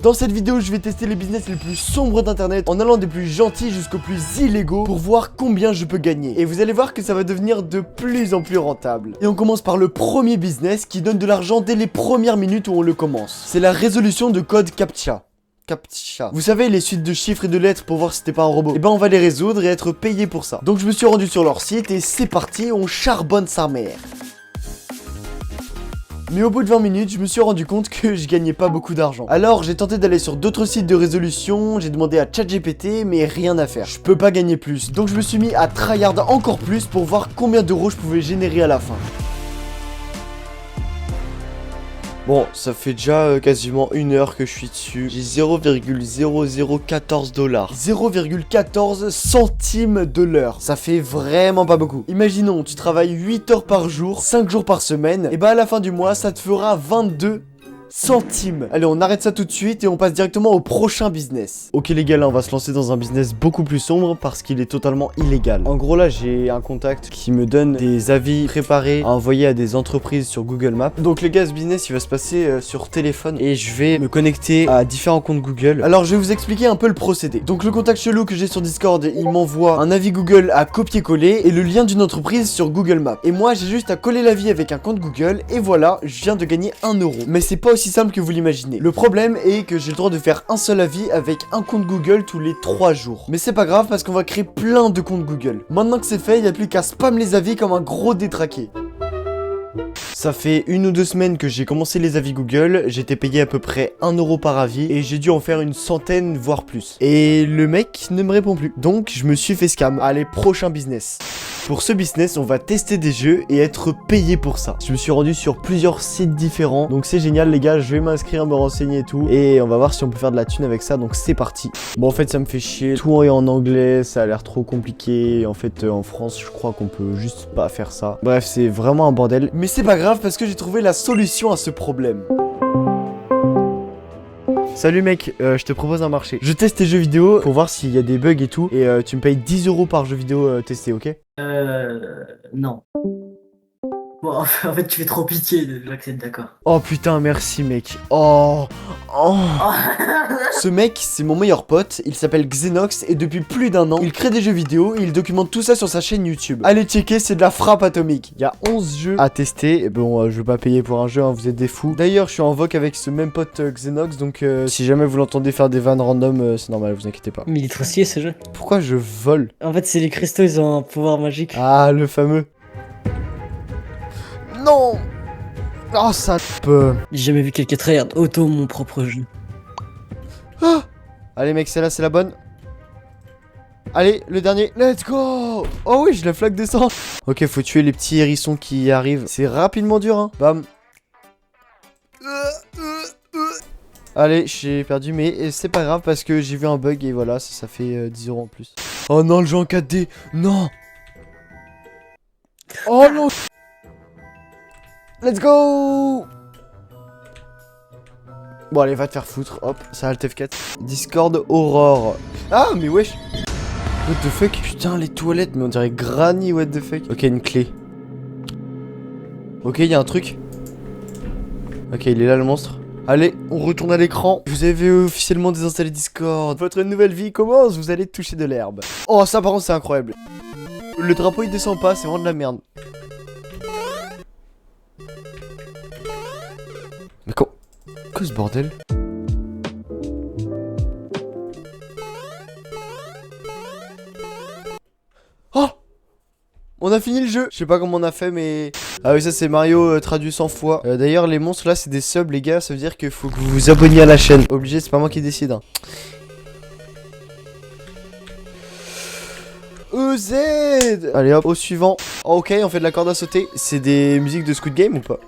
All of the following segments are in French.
Dans cette vidéo, je vais tester les business les plus sombres d'internet en allant des plus gentils jusqu'aux plus illégaux pour voir combien je peux gagner. Et vous allez voir que ça va devenir de plus en plus rentable. Et on commence par le premier business qui donne de l'argent dès les premières minutes où on le commence. C'est la résolution de code CAPTCHA. Vous savez, les suites de chiffres et de lettres pour voir si t'es pas un robot. Et ben on va les résoudre et être payé pour ça. Donc je me suis rendu sur leur site et c'est parti, on charbonne sa mère. Mais au bout de 20 minutes, je me suis rendu compte que je gagnais pas beaucoup d'argent. Alors j'ai tenté d'aller sur d'autres sites de résolution, j'ai demandé à ChatGPT, mais rien à faire. Je peux pas gagner plus. Donc je me suis mis à tryhard encore plus pour voir combien d'euros je pouvais générer à la fin. Bon, ça fait déjà quasiment 1 heure que je suis dessus. J'ai 0,0014 $. 0,14 centimes de l'heure. Ça fait vraiment pas beaucoup. Imaginons, tu travailles 8 heures par jour, 5 jours par semaine. Et bah à la fin du mois, ça te fera 22 centimes. Allez, on arrête ça tout de suite et on passe directement au prochain business. Ok les gars, là on va se lancer dans un business beaucoup plus sombre parce qu'il est totalement illégal. En gros là, j'ai un contact qui me donne des avis préparés à envoyer à des entreprises sur Google Maps. Donc les gars, ce business il va se passer sur téléphone et je vais me connecter à différents comptes Google. Alors je vais vous expliquer un peu le procédé. Donc le contact chelou que j'ai sur Discord, il m'envoie un avis Google à copier-coller et le lien d'une entreprise sur Google Maps. Et moi j'ai juste à coller l'avis avec un compte Google et voilà, je viens de gagner 1 euro. Mais c'est pas aussi simple que vous l'imaginez. Le problème est que j'ai le droit de faire un seul avis avec un compte Google tous les 3 jours. Mais c'est pas grave parce qu'on va créer plein de comptes Google. Maintenant que c'est fait, il n'y a plus qu'à spam les avis comme un gros détraqué. Ça fait 1 ou 2 semaines que j'ai commencé les avis Google, j'étais payé à peu près 1 euro par avis et j'ai dû en faire une centaine voire plus. Et le mec ne me répond plus. Donc je me suis fait scam. Allez, prochain business. Pour ce business, on va tester des jeux et être payé pour ça. Je me suis rendu sur plusieurs sites différents, donc c'est génial les gars, je vais m'inscrire, me renseigner et tout. Et on va voir si on peut faire de la thune avec ça, donc c'est parti. Bon en fait ça me fait chier, tout est en anglais, ça a l'air trop compliqué. En fait en France je crois qu'on peut juste pas faire ça. Bref, c'est vraiment un bordel. Mais c'est pas grave parce que j'ai trouvé la solution à ce problème. Salut mec, je te propose un marché. Je teste tes jeux vidéo pour voir s'il y a des bugs et tout. Et tu me payes 10 euros par jeu vidéo testé, ok? Non. Bon, en fait, tu fais trop pitié, j'accepte, d'accord. Oh putain, merci mec. Oh. Ce mec, c'est mon meilleur pote, il s'appelle Xenox et depuis plus d'1 an, il crée des jeux vidéo et il documente tout ça sur sa chaîne YouTube. Allez checker, c'est de la frappe atomique. Il y a 11 jeux à tester. Et bon, je vais pas payer pour un jeu, hein, vous êtes des fous. D'ailleurs, je suis en voc avec ce même pote Xenox, donc si jamais vous l'entendez faire des vannes random, c'est normal, vous inquiétez pas. Mais il est trop stylé ce jeu. Pourquoi je vole? En fait, c'est les cristaux, ils ont un pouvoir magique. Ah, le fameux. Non. Oh, ça peut. J'ai jamais vu quelqu'un tryhard autant mon propre jeu. Ah. Allez mec, celle-là c'est la bonne. Allez, le dernier. Let's go. Oh oui, j'ai la flaque de sang. Ok, faut tuer les petits hérissons qui arrivent. C'est rapidement dur, hein. Bam. Allez, j'ai perdu, mais c'est pas grave parce que j'ai vu un bug et voilà, ça fait 10 euros en plus. Oh non, le jeu en 4D. Non. Oh non. Let's go. Bon allez, va te faire foutre, hop, ça Alt F4. Discord Aurore. Ah mais wesh. What the fuck. Putain les toilettes, mais on dirait Granny, what the fuck. Ok, une clé. Ok, il y a un truc. Ok, il est là le monstre. Allez, on retourne à l'écran. Vous avez officiellement désinstallé Discord. Votre nouvelle vie commence, vous allez toucher de l'herbe. Oh ça par contre c'est incroyable. Le drapeau il descend pas, c'est vraiment de la merde. Mais quoi ce bordel? Oh! On a fini le jeu. Je sais pas comment on a fait mais... Ah oui, ça c'est Mario traduit 100 fois. D'ailleurs les monstres là c'est des subs les gars. Ça veut dire qu'il faut que vous vous abonniez à la chaîne. Obligé, c'est pas moi qui décide, hein. EZ. Allez hop, au suivant. Oh, ok, on fait de la corde à sauter. C'est des musiques de Squid Game ou pas?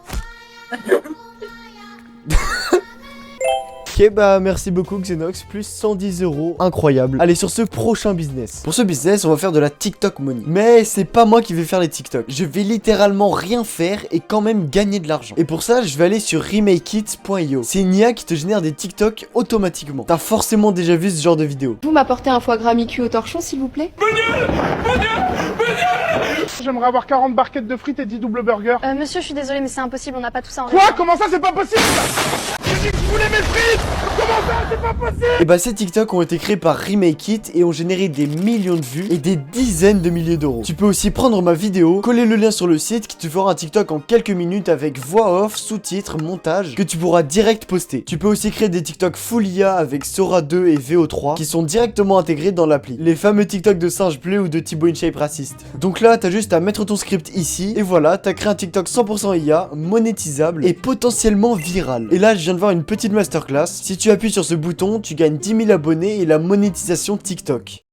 Ok, bah merci beaucoup Xenox, plus 110 euros, incroyable. Allez, sur ce prochain business. Pour ce business, on va faire de la TikTok money. Mais c'est pas moi qui vais faire les TikTok. Je vais littéralement rien faire et quand même gagner de l'argent. Et pour ça, je vais aller sur remakeit.io. C'est une IA qui te génère des TikTok automatiquement. T'as forcément déjà vu ce genre de vidéo. Vous m'apportez un foie gras mi-cuit au torchon, s'il vous plaît? J'aimerais avoir 40 barquettes de frites et 10 double burgers. Monsieur, je suis désolée, mais c'est impossible, on n'a pas tout ça en Quoi? Comment ça, c'est pas possible? dit que je voulais mes frites. Comment ça, c'est pas possible? Et bah ces TikTok ont été créés par Remake It et ont généré des millions de vues et des dizaines de milliers d'euros. Tu peux aussi prendre ma vidéo, coller le lien sur le site qui te fera un TikTok en quelques minutes avec voix off, sous-titres, montage que tu pourras direct poster. Tu peux aussi créer des TikTok full IA avec Sora 2 et VO3 qui sont directement intégrés dans l'appli. Les fameux TikTok de singe bleu ou de Thibaut InShape raciste. Donc là, t'as juste à mettre ton script ici et voilà, t'as créé un TikTok 100% IA, monétisable et potentiellement viral. Et là, je viens de voir une petite masterclass. Si tu appuies sur ce bouton, tu gagnes 10 000 abonnés et la monétisation TikTok.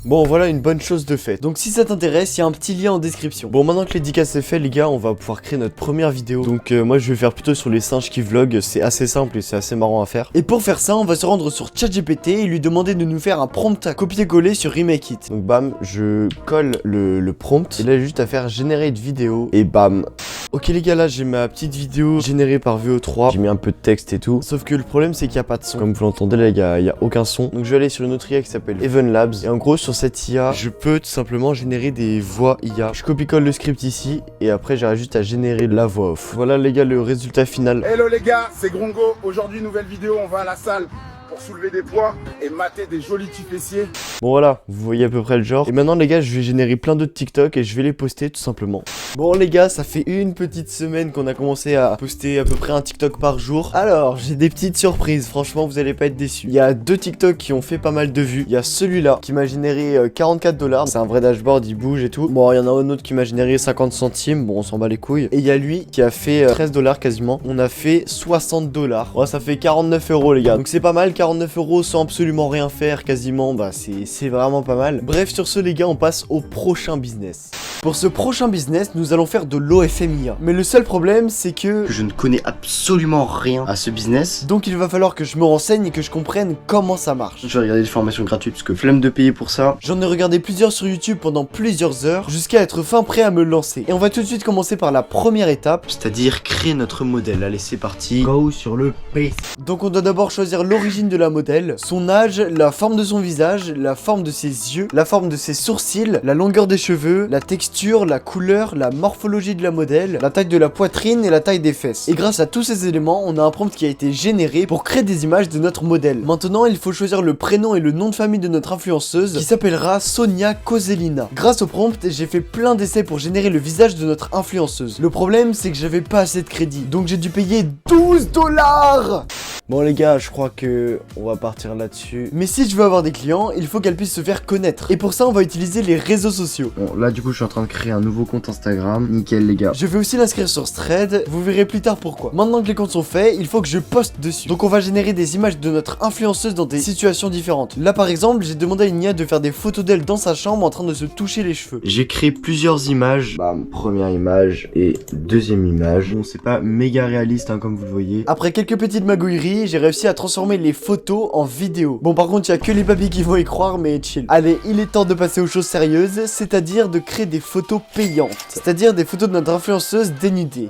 Bon, voilà une bonne chose de faite. Donc si ça t'intéresse, il y a un petit lien en description. Bon, maintenant que les dédicaces est fait, les gars, on va pouvoir créer notre première vidéo. Donc moi, je vais faire plutôt sur les singes qui vloguent. C'est assez simple et c'est assez marrant à faire. Et pour faire ça, on va se rendre sur ChatGPT et lui demander de nous faire un prompt à copier-coller sur Remake It. Donc bam, je colle le prompt. Et là, j'ai juste à faire générer une vidéo. Et bam. Ok les gars, là j'ai ma petite vidéo générée par VO3. J'ai mis un peu de texte et tout. Sauf que le problème c'est qu'il n'y a pas de son. Comme vous l'entendez là, il y a aucun son. Donc je vais aller sur une autre IA qui s'appelle Even Labs. Et en gros sur cette IA, je peux tout simplement générer des voix IA. Je copie-colle le script ici. Et après j'aurai juste à générer la voix off. Voilà les gars le résultat final. Hello les gars, c'est Grongo. Aujourd'hui nouvelle vidéo, on va à la salle pour soulever des poids et mater des jolis petits fessiers. Bon voilà, vous voyez à peu près le genre. Et maintenant les gars, je vais générer plein d'autres TikTok et je vais les poster tout simplement. Bon les gars, ça fait une petite semaine qu'on a commencé à poster à peu près un TikTok par jour. Alors, j'ai des petites surprises, franchement vous allez pas être déçus. Il y a deux TikTok qui ont fait pas mal de vues. Il y a celui-là qui m'a généré 44 $. C'est un vrai dashboard, il bouge et tout. Bon, il y en a un autre qui m'a généré 50 centimes. Bon, on s'en bat les couilles. Et il y a lui qui a fait 13 $ quasiment. On a fait 60 $. Ouais, ça fait 49 € les gars. Donc c'est pas mal, 49 € sans absolument rien faire quasiment. Bah c'est vraiment pas mal. Bref, sur ce les gars, on passe au prochain business. Pour ce prochain business, nous allons faire de l'OFMIA. Mais le seul problème, c'est que je ne connais absolument rien à ce business. Donc il va falloir que je me renseigne et que je comprenne comment ça marche. Je vais regarder des formations gratuites parce que flemme de payer pour ça. J'en ai regardé plusieurs sur YouTube pendant plusieurs heures jusqu'à être fin prêt à me lancer. Et on va tout de suite commencer par la première étape, c'est-à-dire créer notre modèle. Allez, c'est parti. Go sur le PC. Donc on doit d'abord choisir l'origine de la modèle, son âge, la forme de son visage, la forme de ses yeux, la forme de ses sourcils, la longueur des cheveux, la texture, la couleur, la morphologie de la modèle, la taille de la poitrine et la taille des fesses. Et grâce à tous ces éléments, on a un prompt qui a été généré pour créer des images de notre modèle. Maintenant, il faut choisir le prénom et le nom de famille de notre influenceuse qui s'appellera Sonia Kozelina. Grâce au prompt, j'ai fait plein d'essais pour générer le visage de notre influenceuse. Le problème, c'est que j'avais pas assez de crédit, donc j'ai dû payer 12 $. Bon les gars, je crois que on va partir là-dessus. Mais si je veux avoir des clients, il faut qu'elle puisse se faire connaître. Et pour ça, on va utiliser les réseaux sociaux. Bon, là du coup, je suis en train de créer un nouveau compte Instagram. Nickel les gars. Je vais aussi l'inscrire sur Thread, vous verrez plus tard pourquoi. Maintenant que les comptes sont faits, il faut que je poste dessus. Donc on va générer des images de notre influenceuse dans des situations différentes. Là par exemple, j'ai demandé à une IA de faire des photos d'elle dans sa chambre en train de se toucher les cheveux. J'ai créé plusieurs images. Bam, première image et deuxième image. Bon, c'est pas méga réaliste hein, comme vous le voyez. Après quelques petites magouilleries, j'ai réussi à transformer les photos en vidéo. Bon par contre, il y a que les papis qui vont y croire, mais chill. Allez, il est temps de passer aux choses sérieuses, c'est-à-dire de créer des photos payantes. C'est-à-dire des photos de notre influenceuse dénudée.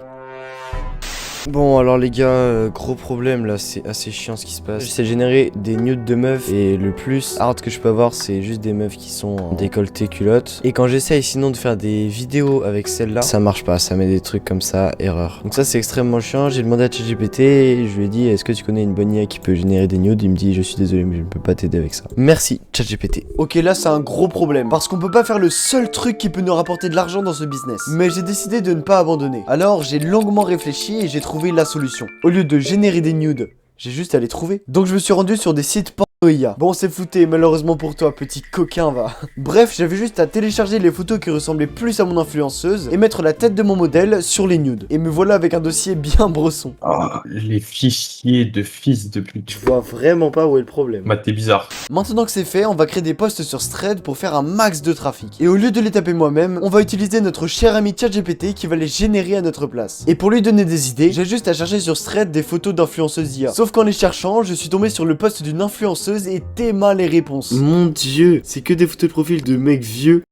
Bon alors les gars, gros problème là, c'est assez chiant ce qui se passe. J'essaie de générer des nudes de meufs et le plus hard que je peux avoir c'est juste des meufs qui sont en décolleté culotte. Et quand j'essaye sinon de faire des vidéos avec celle-là, ça marche pas, ça met des trucs comme ça, erreur. Donc ça c'est extrêmement chiant, j'ai demandé à ChatGPT et je lui ai dit est-ce que tu connais une bonne IA qui peut générer des nudes. Il me dit je suis désolé mais je ne peux pas t'aider avec ça. Merci ChatGPT. Ok là c'est un gros problème parce qu'on peut pas faire le seul truc qui peut nous rapporter de l'argent dans ce business. Mais j'ai décidé de ne pas abandonner. Alors j'ai longuement réfléchi et j'ai trouvé la solution. Au lieu de générer des nudes, j'ai juste à les trouver. Donc je me suis rendu sur des sites IA. Bon c'est fouté malheureusement pour toi petit coquin va. Bref j'avais juste à télécharger les photos qui ressemblaient plus à mon influenceuse et mettre la tête de mon modèle sur les nudes. Et me voilà avec un dossier bien bresson. Ah, les fichiers de fils de pute. Je vois vraiment pas où est le problème. Bah t'es bizarre. Maintenant que c'est fait, on va créer des posts sur Thread pour faire un max de trafic. Et au lieu de les taper moi-même, on va utiliser notre cher ami ChatGPT qui va les générer à notre place. Et pour lui donner des idées, j'ai juste à chercher sur Thread des photos d'influenceuses IA. Sauf qu'en les cherchant, je suis tombé sur le post d'une influenceuse et téma les réponses. Mon dieu, c'est que des photos de profil de mecs vieux.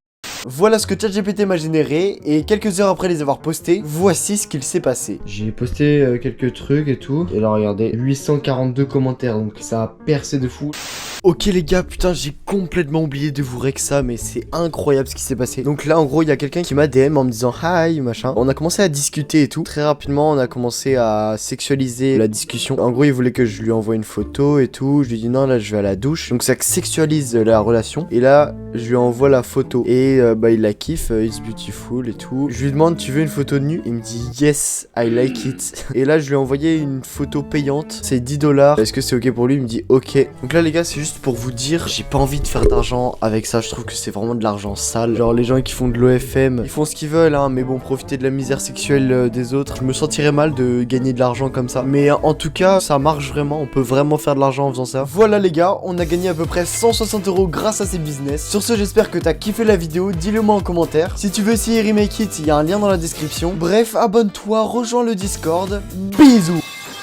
Voilà ce que ChatGPT m'a généré et quelques heures après les avoir postés, voici ce qu'il s'est passé. J'ai posté quelques trucs et tout. Et là regardez, 842 commentaires, donc ça a percé de fou. Ok les gars, putain, j'ai complètement oublié de vous rec ça, mais c'est incroyable ce qui s'est passé. Donc là, en gros, il y a quelqu'un qui m'a DM en me disant hi, machin. On a commencé à discuter et tout. Très rapidement, on a commencé à sexualiser la discussion. En gros, il voulait que je lui envoie une photo et tout. Je lui dis non, là, je vais à la douche. Donc ça sexualise la relation. Et là, je lui envoie la photo. Et bah, il la kiffe, it's beautiful et tout. Je lui demande, tu veux une photo de nu? Il me dit yes, I like it. Et là, je lui ai envoyé une photo payante. C'est 10 $. Est-ce que c'est ok pour lui? Il me dit ok. Donc là, les gars, c'est juste pour vous dire, j'ai pas envie de faire d'argent avec ça. Je trouve que c'est vraiment de l'argent sale. Genre, les gens qui font de l'OFM, ils font ce qu'ils veulent, hein. Mais bon, profiter de la misère sexuelle des autres, je me sentirais mal de gagner de l'argent comme ça. Mais en tout cas, ça marche vraiment. On peut vraiment faire de l'argent en faisant ça. Voilà, les gars, on a gagné à peu près 160 € grâce à ces business. Sur ce, j'espère que t'as kiffé la vidéo. Dis-le moi en commentaire. Si tu veux essayer Remake It, il y a un lien dans la description. Bref, abonne-toi, rejoins le Discord. Bisous.